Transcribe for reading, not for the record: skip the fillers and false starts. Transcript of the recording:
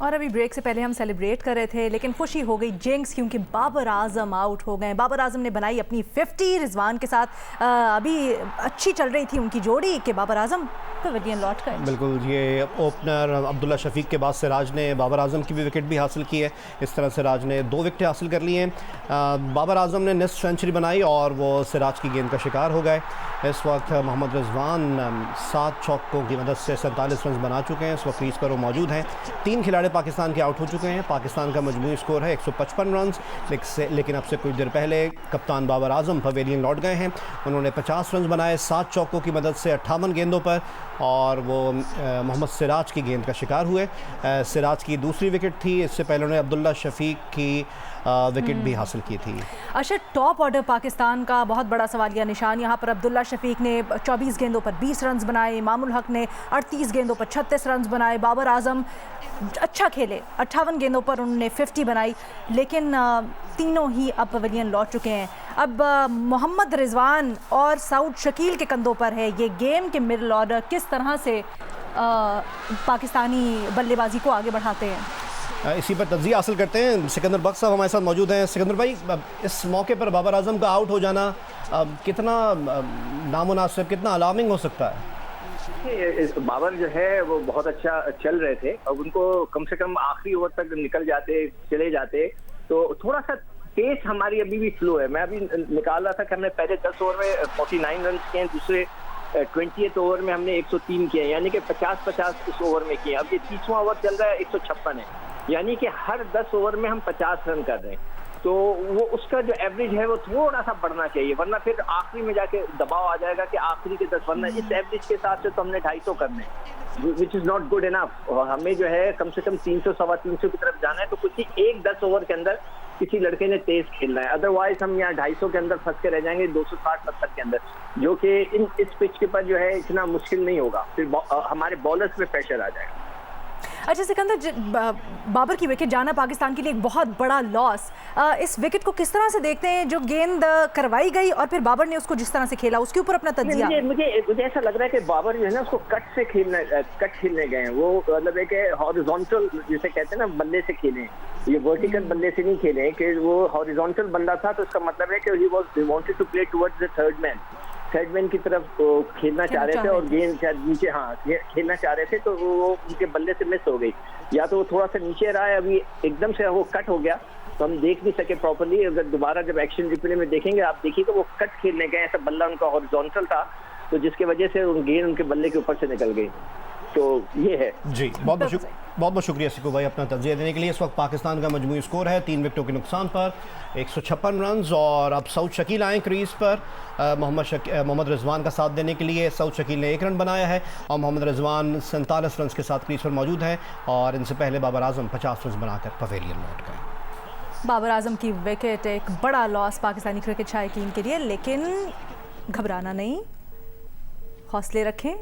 और अभी ब्रेक से पहले हम सेलिब्रेट कर रहे थे, लेकिन खुशी हो गई जिंक्स, क्योंकि बाबर आजम आउट हो गए। बाबर आजम ने बनाई अपनी 50 रिजवान के साथ। अभी अच्छी चल रही थी उनकी जोड़ी कि बाबर आजम पवेलियन लौट गए। बिल्कुल, ये ओपनर अब्दुल्ला शफीक के बाद सिराज ने बाबर आजम की भी विकेट भी हासिल की है। इस तरह सिराज ने 2 विकेटें हासिल कर ली हैं। बाबर आजम ने निस्फ सेंचुरी बनाई और वो सिराज की गेंद का शिकार हो गए। इस वक्त मोहम्मद रिजवान 7 चौकों की मदद से 47 रन बना चुके हैं। इस वक्त क्रीज पर वो मौजूद हैं। 3 खिलाड़ी पाकिस्तान के आउट हो चुके हैं। पाकिस्तान का मजमूई स्कोर है 155 रन, लेकिन अब से कुछ देर पहले कप्तान बाबर आजम पवेलियन लौट गए हैं। उन्होंने 50 रन बनाए 7 चौकों की मदद से 58 गेंदों पर, और वो मोहम्मद सिराज की गेंद का शिकार हुए। सिराज की दूसरी विकेट थी। इससे पहले उन्होंने अब्दुल्ला शफीक की विकेट भी हासिल की थी। अच्छा, टॉप ऑर्डर पाकिस्तान का बहुत बड़ा सवालिया निशान। यहाँ पर अब्दुल्ला शफीक ने 24 गेंदों पर 20 रन बनाए, इमामुल हक ने 38 गेंदों पर 36 रन बनाए, बाबर आजम अच्छा खेले, 58 गेंदों पर उन्होंने 50 बनाई, लेकिन तीनों ही अब पवेलियन लौट चुके हैं। अब मोहम्मद रिजवान और सऊद शकील के कंधों पर है ये गेम के मिडल ऑर्डर किस तरह से पाकिस्तानी बल्लेबाजी को आगे बढ़ाते हैं। इसी पर तज्ज़िया हासिल करते हैं। सिकंदर बख्श साहब हमारे साथ मौजूद हैं। सिकंदर भाई, इस मौके पर बाबर आजम का आउट हो जाना कितना नामुनासिब, कितना अलार्मिंग हो सकता है? बाबर जो है वो बहुत अच्छा चल रहे थे, अब उनको कम से कम आखिरी ओवर तक निकल जाते, चले जाते, तो थोड़ा सा पेस हमारी अभी भी स्लो है। मैं अभी निकाल रहा था कि हमने पहले 10 ओवर में 49 रन किए, दूसरे 20th ओवर में हमने 103 किए, यानी कि 50-50 इस ओवर में किए। अब ये 30वां ओवर चल रहा है, 156 है, यानी कि हर 10 ओवर में हम 50 रन कर रहे हैं। तो वो उसका जो एवरेज है वो थोड़ा सा बढ़ना चाहिए, वरना फिर आखिरी में जाके दबाव आ जाएगा कि आखिरी के 10, वरना इस एवरेज के हिसाब से तो हमने 250 करने, which is not good enough. और हमें जो है कम से कम 300 सवा 300 की तरफ जाना है, तो कुछ एक 10 ओवर के अंदर किसी लड़के ने तेज खेलना है, अदरवाइज हम यहाँ 250 के अंदर फंस के रह जाएंगे, 260-70 के अंदर, जो कि इस पिच के पर जो है इतना मुश्किल नहीं होगा, फिर हमारे बॉलर्स पे प्रेशर आ जाएगा। अच्छा सिकंदर, बाबर की विकेट जाना पाकिस्तान के लिए एक बहुत बड़ा लॉस। इस विकेट को किस तरह से देखते हैं, जो गेंद करवाई गई और फिर बाबर ने उसको जिस तरह से खेला, उसके ऊपर अपना तज्जिया? मुझे ऐसा लग रहा है कि बाबर जो है ना उसको कट खेलने गए हैं। वो मतलब एक हॉरिजॉन्टल जिसे कहते हैं ना, बल्ले से खेले, ये वर्टिकल बल्ले से नहीं खेले, कि वो हॉरिजॉन्टल बंदा था, तो इसका मतलब है कि he wanted to play towards the third man की तरफ खेलना चाह रहे थे, और गेंद शायद नीचे खेलना चाह रहे थे, तो वो उनके बल्ले से मिस हो गई, या तो वो थोड़ा सा नीचे रहा है, अभी एकदम से वो कट हो गया तो हम देख नहीं सके प्रॉपर्ली। अगर दोबारा जब एक्शन रिप्ले में देखेंगे आप देखिएगा वो कट खेलने गए, ऐसा बल्ला उनका हॉरिजॉन्टल था, तो जिसकी वजह से गेंद उनके बल्ले के ऊपर से निकल गई। तो ये है जी। बहुत बहुत शुक्रिया सिकू भाई अपना तज्जिया देने के लिए। इस वक्त पाकिस्तान का मजमूई स्कोर है 3 विकेटों के नुकसान पर 156 रन, और अब सऊद शकील आए क्रीज पर मोहम्मद रिजवान का साथ देने के लिए। सऊद शकील ने 1 रन बनाया है और मोहम्मद रिजवान 47 रन के साथ क्रीज पर मौजूद हैं, और इनसे पहले बाबर आजम 50 रन बनाकर पवेलियन लौट गए। बाबर आजम की विकेट एक बड़ा लॉस पाकिस्तानी क्रिकेट शायकीन के लिए, लेकिन घबराना नहीं, हौसले रखें।